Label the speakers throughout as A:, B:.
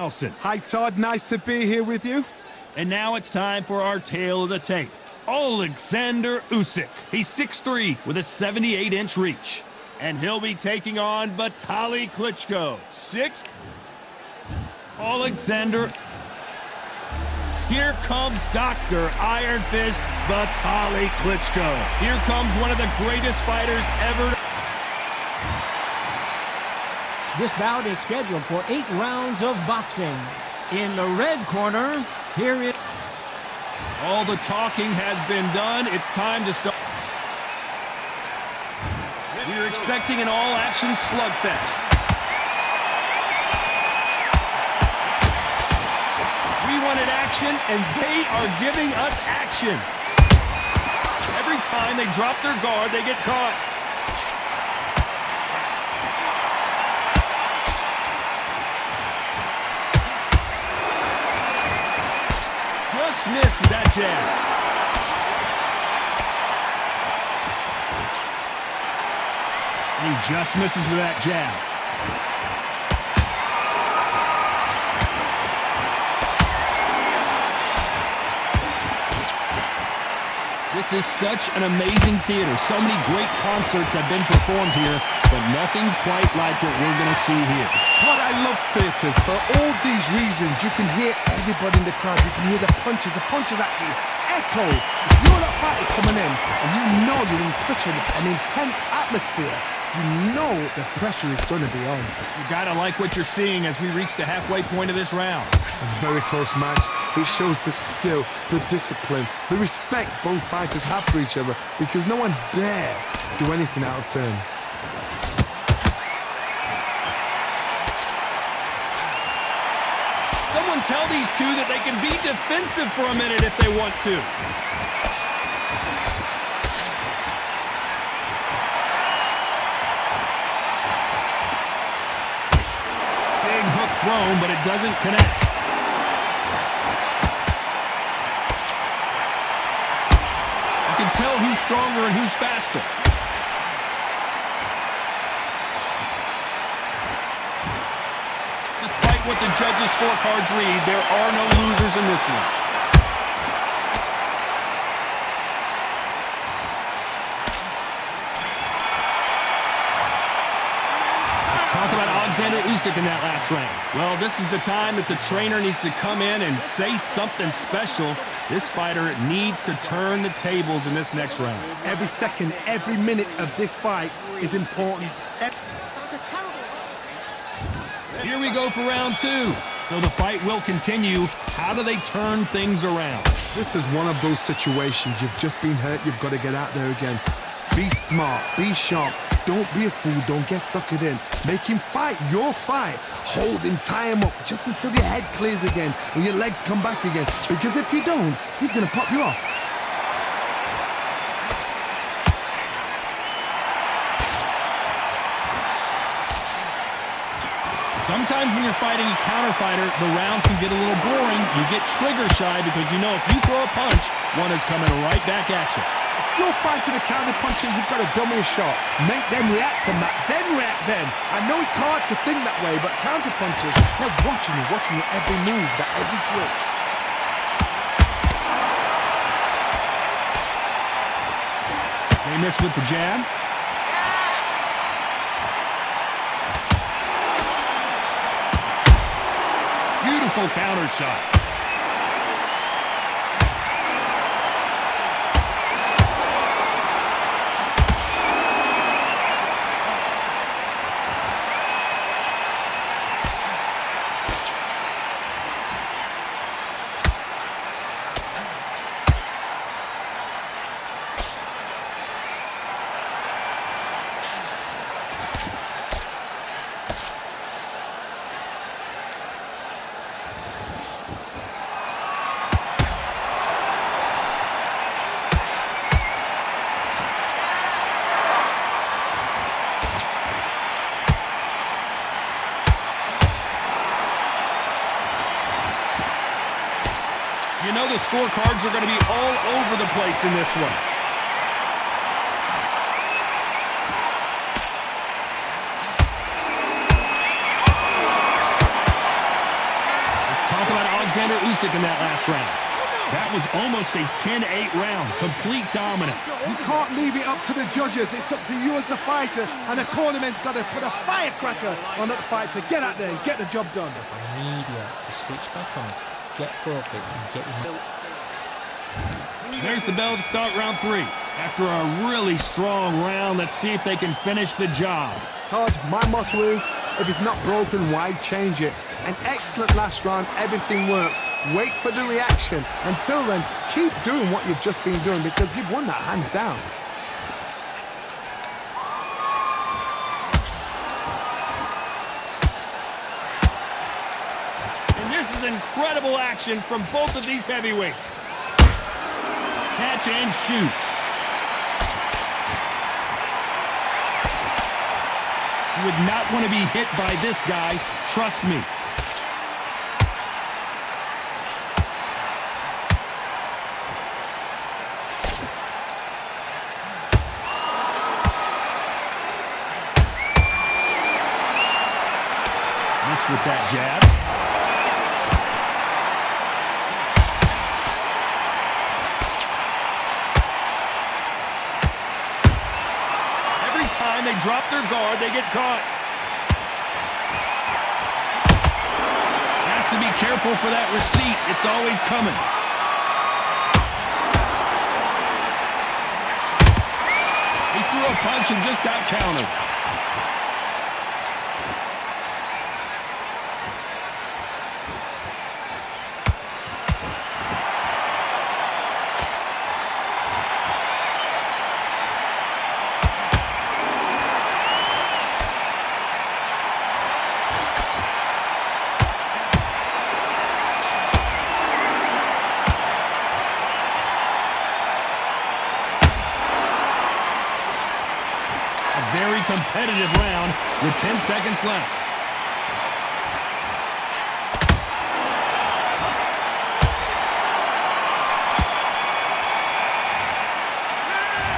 A: Nelson.
B: Hi, Todd. Nice to be here with you.
A: And now it's time for our tale of the tape. Alexander Usyk. He's 6'3" with a 78-inch reach. And he'll be taking on Vitali Klitschko. Alexander. Here comes Dr. Iron Fist Vitali Klitschko. Here comes one of the greatest fighters ever.
C: This bout is scheduled for 8 rounds of boxing. In the red corner, here is...
A: All the talking has been done. It's time to start. We're expecting an all-action slugfest. We wanted action, and they are giving us action. Every time they drop their guard, they get caught. Just missed with that jab. And he just misses with that jab. This is such an amazing theater. So many great concerts have been performed here, but nothing quite like what we're going to see here.
B: God, I love theatres. For all these reasons, you can hear everybody in the crowd. You can hear the punches. The punches actually echo. If you're that fighter coming in, and you know you're in such an intense atmosphere, you know the pressure is going to be on.
A: You got to like what you're seeing as we reach the halfway point of this round.
B: A very close match. It shows the skill, the discipline, the respect both fighters have for each other, because no one dare do anything out of turn.
A: Someone tell these two that they can be defensive for a minute if they want to. Big hook thrown, but it doesn't connect. You can tell who's stronger and who's faster. Despite what the judges' scorecards read, there are no losers in this one. Let's talk about Alexander Usyk in that last round. Well, this is the time that the trainer needs to come in and say something special. This fighter needs to turn the tables in this next round.
B: Every second, every minute of this fight is important.
A: Here we go for round 2. So the fight will continue. How do they turn things around?
B: This is one of those situations. You've just been hurt. You've got to get out there again. Be smart. Be sharp. Don't be a fool. Don't get suckered in. Make him fight your fight. Hold him, tie him up just until your head clears again and your legs come back again. Because if you don't, he's going to pop you off.
A: Sometimes when you're fighting a counter fighter, the rounds can get a little boring. You get trigger shy because you know if you throw a punch, one is coming right back at you.
B: If you're fighting a counter puncher, you've got to dummy a shot. Make them react from that, then react then. I know it's hard to think that way, but counter punchers, they're watching your every move, that every twitch.
A: They miss with the jab. Beautiful counter shot. You know the scorecards are going to be all over the place in this one. Talk about Alexander Usyk in that last round. That was almost a 10-8 round. Complete dominance.
B: You can't leave it up to the judges. It's up to you as the fighter, and the cornerman's got to put a firecracker on that fight to get out there and get the job done.
D: Immediate to switch back on, get focused, and get him.
A: There's the bell to start round 3. After a really strong round, let's see if they can finish the job.
B: Todd, my motto is, if it's not broken, why change it? An excellent last round, everything works. Wait for the reaction. Until then, keep doing what you've just been doing because you've won that hands down.
A: And this is incredible action from both of these heavyweights. Catch and shoot. You would not want to be hit by this guy, trust me. Miss with that jab. Every time they drop their guard, they get caught. Has to be careful for that receipt. It's always coming. He threw a punch and just got countered. Very competitive round with 10 seconds left.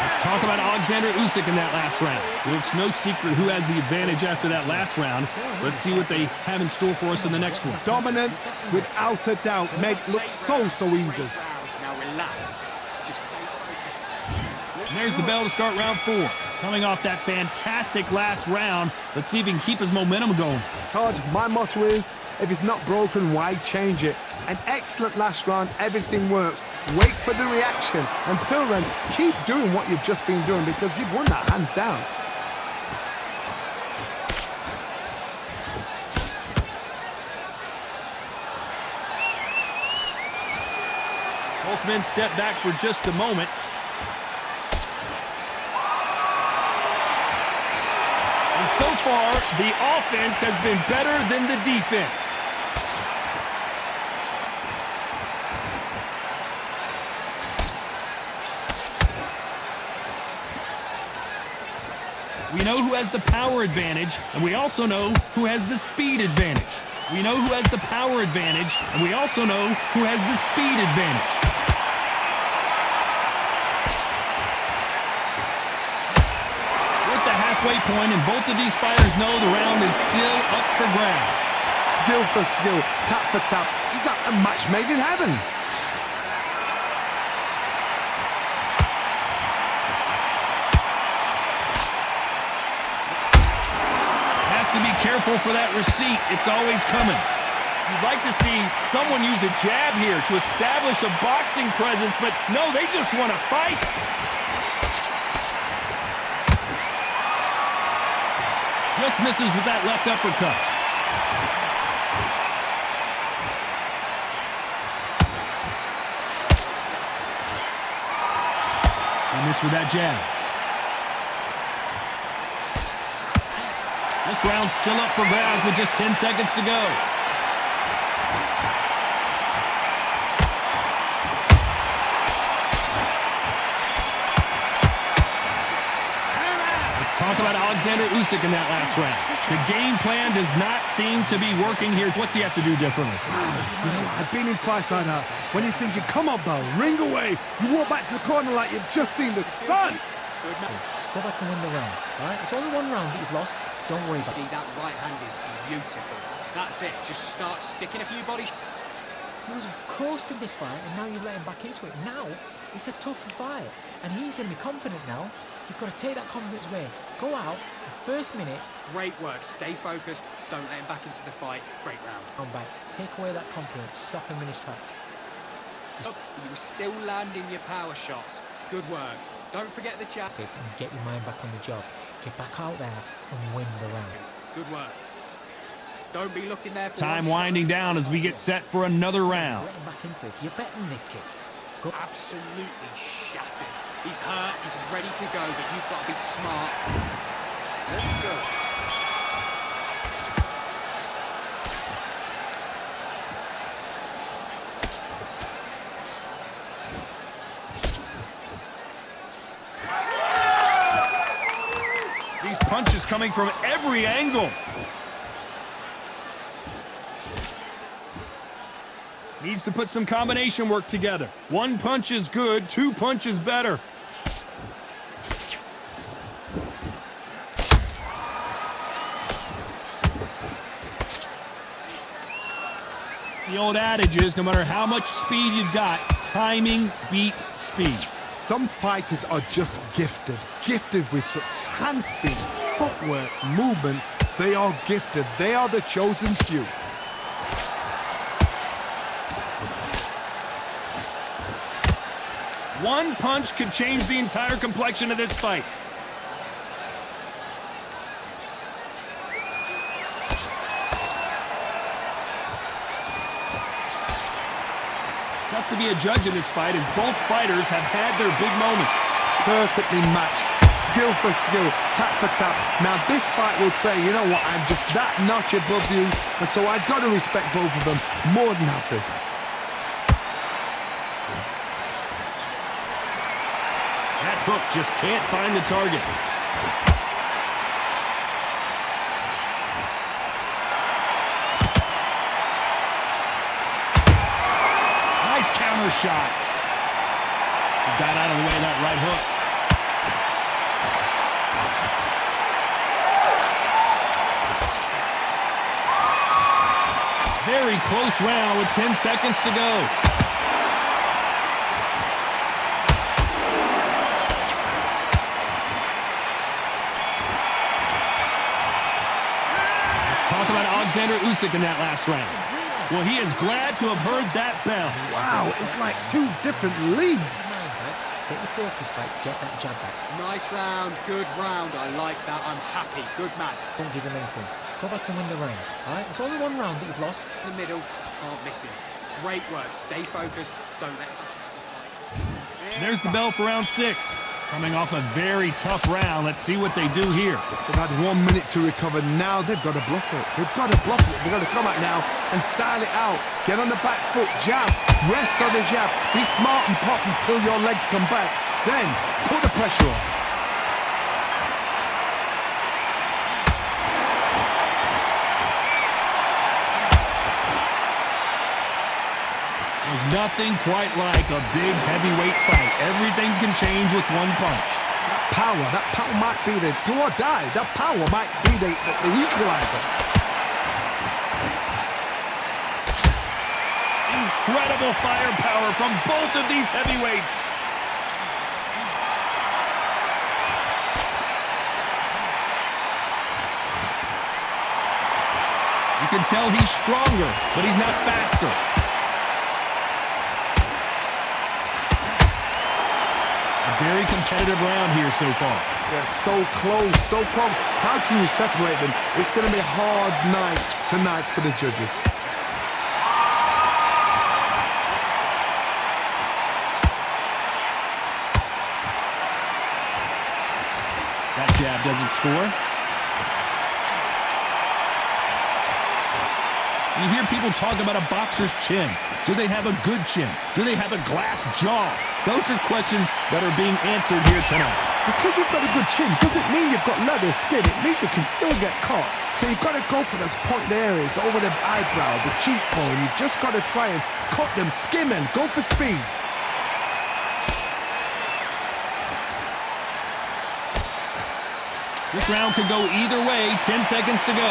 A: Let's talk about Alexander Usyk in that last round. Well, it's no secret who has the advantage after that last round. Let's see what they have in store for us in the next one.
B: Dominance, without a doubt, made it look so easy.
E: Now relax. Just stay focused.
A: And there's the bell to start round 4. Coming off that fantastic last round, let's see if he can keep his momentum going.
B: Todd, my motto is, if it's not broken, why change it? An excellent last round, everything works. Wait for the reaction. Until then, keep doing what you've just been doing because you've won that hands down.
A: Both men step back for just a moment. And so far, the offense has been better than the defense. We know who has the power advantage, and we also know who has the speed advantage. We know who has the power advantage, and we also know who has the speed advantage. Halfway point, and both of these fighters know the round is still up for grabs.
B: Skill for skill, tap for tap, just like a match made in heaven.
A: Has to be careful for that receipt. It's always coming. You'd like to see someone use a jab here to establish a boxing presence, but no, they just want to fight. Just misses with that left uppercut. And missed with that jab. This round's still up for grabs with just 10 seconds to go. Talk about Alexander Usyk in that last round. The game plan does not seem to be working here. What's he have to do differently?
B: You know, I've been in fights like that. When you're thinking, come on, Bell, ring away. You walk back to the corner like you've just seen the sun.
D: Go back and win the round, all right? It's only one round that you've lost. Don't worry about it.
E: That right hand is beautiful. That's it. Just start sticking a few bodies.
D: He was close to this fight, and now you let him back into it. Now, it's a tough fight, and he's going to be confident now. You've got to take that confidence away. Go out, the first minute.
E: Great work. Stay focused. Don't let him back into the fight. Great round.
D: Come back. Take away that confidence. Stop him in his tracks.
E: You were still landing your power shots. Good work. Don't forget the jab.
D: And get your mind back on the job. Get back out there and win the round.
E: Good work. Don't be looking there for
A: Time winding down as we get set for another round.
D: Get him back into this. You're betting this kid. Go.
E: Absolutely shattered. He's hurt. He's ready to go, but you've got to be smart. Let's go.
A: These punches coming from every angle. Needs to put some combination work together. One punch is good, two punches better. The old adage is, no matter how much speed you've got, timing beats speed.
B: Some fighters are just gifted with such hand speed, footwork, movement. They are gifted. They are the chosen few.
A: One punch could change the entire complexion of this fight. Tough to be a judge in this fight as both fighters have had their big moments.
B: Perfectly matched, skill for skill, tap for tap. Now this fight will say, you know what, I'm just that notch above you, and so I've got to respect both of them more than happy.
A: That hook just can't find the target. Nice counter shot. He got out of the way of that right hook. Very close round with 10 seconds to go. Talk about Alexander Usyk in that last round. Well, he is glad to have heard that bell.
B: Wow, it's like two different leagues.
D: Get your focus back, get that jab back.
E: Nice round, good round. I like that. I'm happy. Good man.
D: Don't give him anything. Go back and win the round. All right? It's only one round that you've lost.
E: In the middle, can't miss him. Great work. Stay focused. Don't let him back into the fight.
A: There's the bell for round 6. Coming off a very tough round. Let's see what they do here.
B: They've had 1 minute to recover. Now they've got to bluff it. They've got to bluff it. They've got to come out now and style it out. Get on the back foot, jab, rest on the jab. Be smart and pop until your legs come back. Then put the pressure on.
A: There's nothing quite like a big heavyweight fight. Everything can change with one punch.
B: That power might be the do or die. That power might be the equalizer.
A: Incredible firepower from both of these heavyweights. You can tell he's stronger, but he's not faster. Very competitive round here so far.
B: Yeah, so close, so close. How can you separate them? It's going to be a hard night tonight for the judges.
A: That jab doesn't score. You hear people talk about a boxer's chin. Do they have a good chin? Do they have a glass jaw? Those are questions that are being answered here tonight.
B: Because you've got a good chin doesn't mean you've got leather skin. It means you can still get caught. So you've got to go for those point areas over the eyebrow, the cheekbone. You've just got to try and cut them, skim them, go for speed.
A: This round could go either way. 10 seconds to go.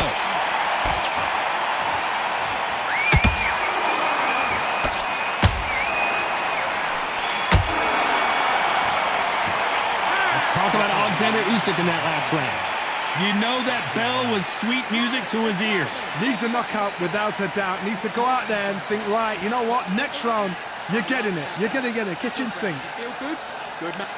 A: Alexander Usyk in that last round. You know that bell was sweet music to his ears.
B: Needs a knockout without a doubt. Needs to go out there and think, right, you know what? Next round, you're getting it. You're going to get it. Kitchen sink.
E: Feel good? Good, man.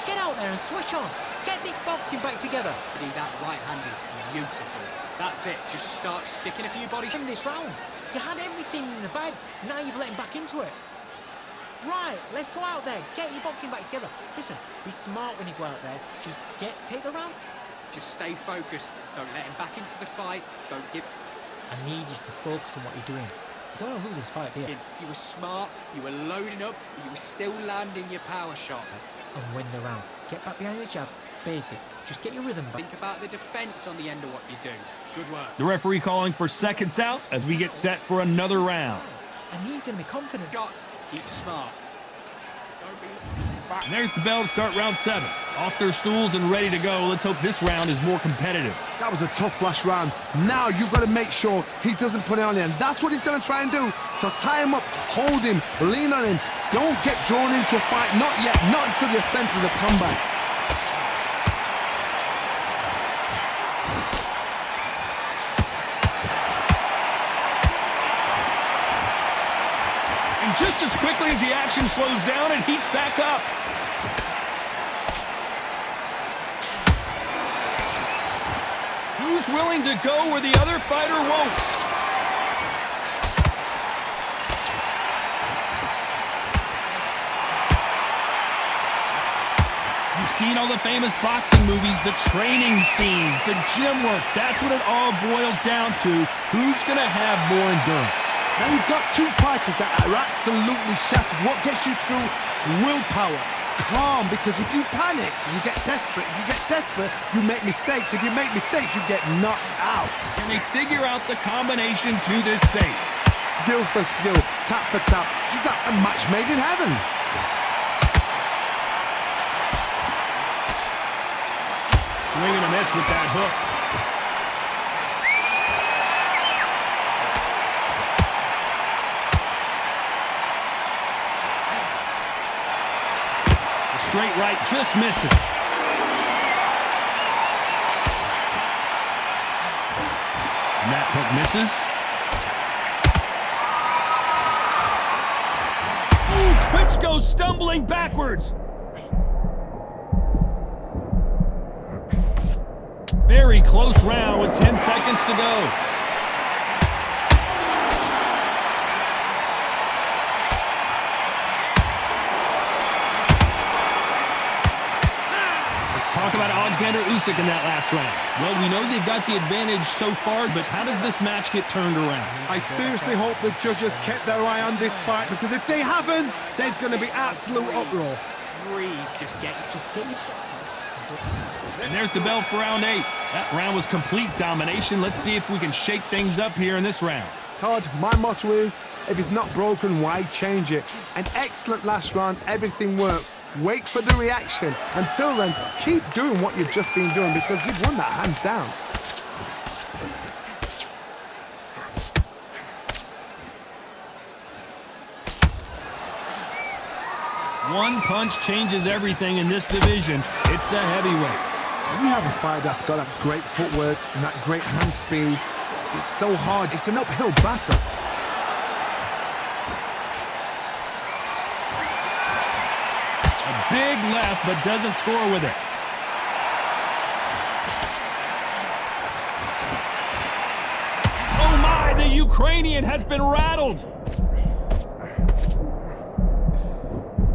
D: Get out there and switch on. Get this boxing back together.
E: That right hand is beautiful. That's it. Just start sticking a few bodies.
D: In this round, you had everything in the bag. Now you've let him back into it. Right, let's go out there. Get your boxing back together. Listen, be smart when you go out there. Just take the round.
E: Just stay focused. Don't let him back into the fight. Don't give...
D: I need you to focus on what you're doing. You don't want to lose this fight, do you?
E: You were smart, you were loading up, but you were still landing your power shots.
D: And win the round. Get back behind your jab. Basics. Just get your rhythm back.
E: Think about the defense on the end of what you do. Good work.
A: The referee calling for seconds out as we get set for another round.
D: And he's going to be confident.
E: Shots, keep smart. Don't be...
A: And there's the bell to start round 7. Off their stools and ready to go. Let's hope this round is more competitive.
B: That was a tough last round. Now you've got to make sure he doesn't put it on him. That's what he's going to try and do. So tie him up, hold him, lean on him. Don't get drawn into a fight. Not yet. Not until your senses have come back.
A: And just as quickly as the action slows down, it heats back up. Who's willing to go where the other fighter won't? You've seen all the famous boxing movies, the training scenes, the gym work. That's what it all boils down to. Who's going to have more endurance?
B: Now you've got two fighters that are absolutely shattered. What gets you through? Willpower. Calm, because if you panic, you get desperate. If you get desperate, you make mistakes. If you make mistakes, you get knocked out.
A: Can they figure out the combination to this safe?
B: Skill for skill, tap for tap. Just like a match made in heaven.
A: Swing and a miss with that hook. Straight right just misses. And that hook misses. Ooh, Klitschko stumbling backwards. Very close round with 10 seconds to go. Talk about Alexander Usyk in that last round. Well, we know they've got the advantage so far, but how does this match get turned around?
B: I seriously hope the judges kept their eye on this fight, because if they haven't, there's going to be absolute uproar.
E: Breathe, just get
D: Get your shots out.
A: And there's the bell for round 8. That round was complete domination. Let's see if we can shake things up here in this round.
B: Todd, my motto is, if it's not broken, why change it? An excellent last round, everything worked. Wait for the reaction. Until then, keep doing what you've just been doing, because you've won that hands down.
A: One punch changes everything in this division. It's the heavyweights.
B: When you have a fight that's got that great footwork and that great hand speed, it's so hard. It's an uphill battle.
A: Big left, but doesn't score with it. Oh my, the Ukrainian has been rattled.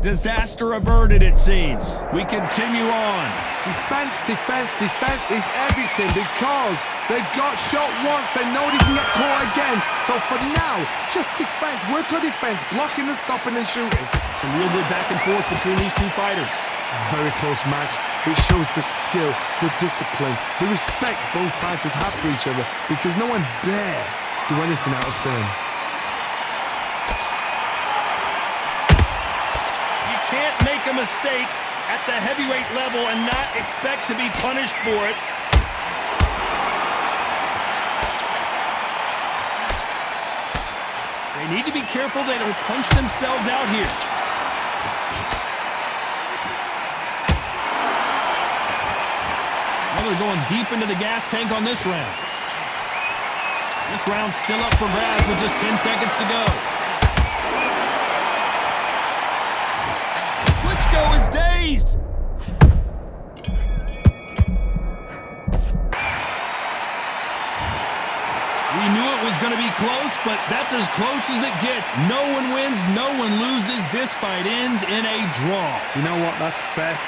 A: Disaster averted, it seems. We continue on.
B: Defense, defense, defense is everything, because they got shot once. They know they can get caught again. So for now, just defense. Work on defense, blocking and stopping and shooting.
A: Some real good back and forth between these two fighters.
B: A very close match. It shows the skill, the discipline, the respect both fighters have for each other, because no one dare do anything out of turn.
A: You can't make a mistake at the heavyweight level and not expect to be punished for it. They need to be careful they don't punch themselves out here. Well, they're going deep into the gas tank on this round. This round's still up for grabs with just 10 seconds to go. Klitschko is dazed. We knew it was going to be close, but that's as close as it gets. No one wins, no one loses. This fight ends in a draw.
B: You know what? That's fair.